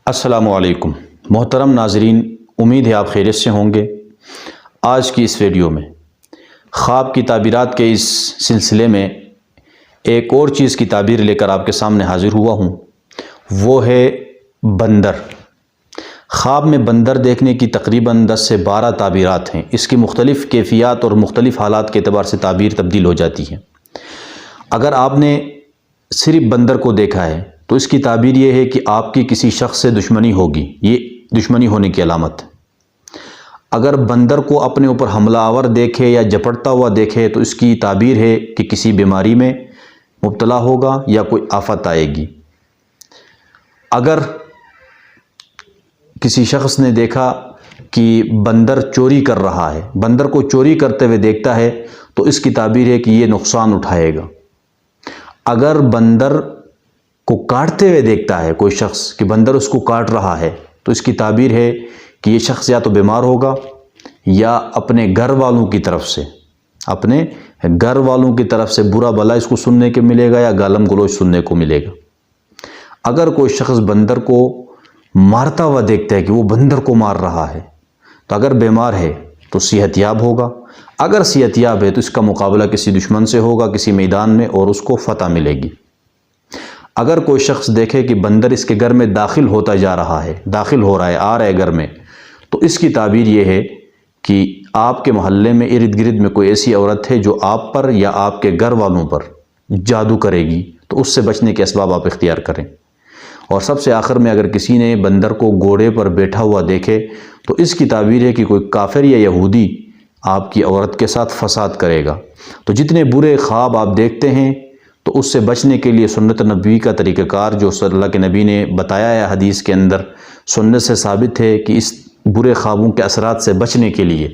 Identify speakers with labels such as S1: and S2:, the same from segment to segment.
S1: السلام علیکم محترم ناظرین، امید ہے آپ خیریت سے ہوں گے۔ آج کی اس ویڈیو میں خواب کی تعبیرات کے اس سلسلے میں ایک اور چیز کی تعبیر لے کر آپ کے سامنے حاضر ہوا ہوں، وہ ہے بندر۔ خواب میں بندر دیکھنے کی تقریباً 10 سے 12 تعبیرات ہیں۔ اس کی مختلف کیفیات اور مختلف حالات کے اعتبار سے تعبیر تبدیل ہو جاتی ہے۔ اگر آپ نے صرف بندر کو دیکھا ہے تو اس کی تعبیر یہ ہے کہ آپ کی کسی شخص سے دشمنی ہوگی، یہ دشمنی ہونے کی علامت۔ اگر بندر کو اپنے اوپر حملہ آور دیکھے یا جپٹتا ہوا دیکھے تو اس کی تعبیر ہے کہ کسی بیماری میں مبتلا ہوگا یا کوئی آفت آئے گی۔ اگر کسی شخص نے دیکھا کہ بندر چوری کر رہا ہے، بندر کو چوری کرتے ہوئے دیکھتا ہے تو اس کی تعبیر ہے کہ یہ نقصان اٹھائے گا۔ اگر بندر کو کاٹتے ہوئے دیکھتا ہے کوئی شخص کہ بندر اس کو کاٹ رہا ہے تو اس کی تعبیر ہے کہ یہ شخص یا تو بیمار ہوگا یا اپنے گھر والوں کی طرف سے برا بلا اس کو سننے کے ملے گا یا گالم گلوچ سننے کو ملے گا۔ اگر کوئی شخص بندر کو مارتا ہوا دیکھتا ہے کہ وہ بندر کو مار رہا ہے تو اگر بیمار ہے تو صحت یاب ہوگا۔ اگر صحت یاب ہے تو اس کا مقابلہ کسی دشمن سے ہوگا کسی میدان میں اور اس کو فتح ملے گی۔ اگر کوئی شخص دیکھے کہ بندر اس کے گھر میں داخل ہو رہا ہے، آ رہا ہے گھر میں، تو اس کی تعبیر یہ ہے کہ آپ کے محلے میں ارد گرد میں کوئی ایسی عورت ہے جو آپ پر یا آپ کے گھر والوں پر جادو کرے گی، تو اس سے بچنے کے اسباب آپ اختیار کریں۔ اور سب سے آخر میں اگر کسی نے بندر کو گھوڑے پر بیٹھا ہوا دیکھے تو اس کی تعبیر ہے کہ کوئی کافر یا یہودی آپ کی عورت کے ساتھ فساد کرے گا۔ تو جتنے برے خواب آپ دیکھتے ہیں تو اس سے بچنے کے لیے سنت نبوی کا طریقہ کار جو صلی اللہ کے نبی نے بتایا ہے حدیث کے اندر، سنت سے ثابت ہے کہ اس برے خوابوں کے اثرات سے بچنے کے لیے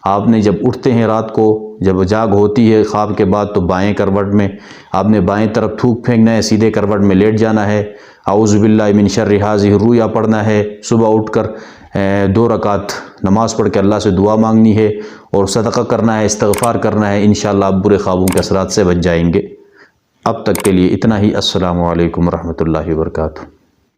S1: آپ نے جب اٹھتے ہیں رات کو، جب جاگ ہوتی ہے خواب کے بعد، تو بائیں کروٹ میں آپ نے بائیں طرف تھوک پھینکنا ہے، سیدھے کروٹ میں لیٹ جانا ہے، اعوذ باللہ من شر ھذہ الرؤیا پڑھنا ہے، صبح اٹھ کر 2 رکعت نماز پڑھ کے اللہ سے دعا مانگنی ہے اور صدقہ کرنا ہے، استغفار کرنا ہے۔ انشاءاللہ آپ برے خوابوں کے اثرات سے بچ جائیں گے۔ اب تک کے لیے اتنا ہی۔ السلام علیکم ورحمۃ اللہ وبرکاتہ۔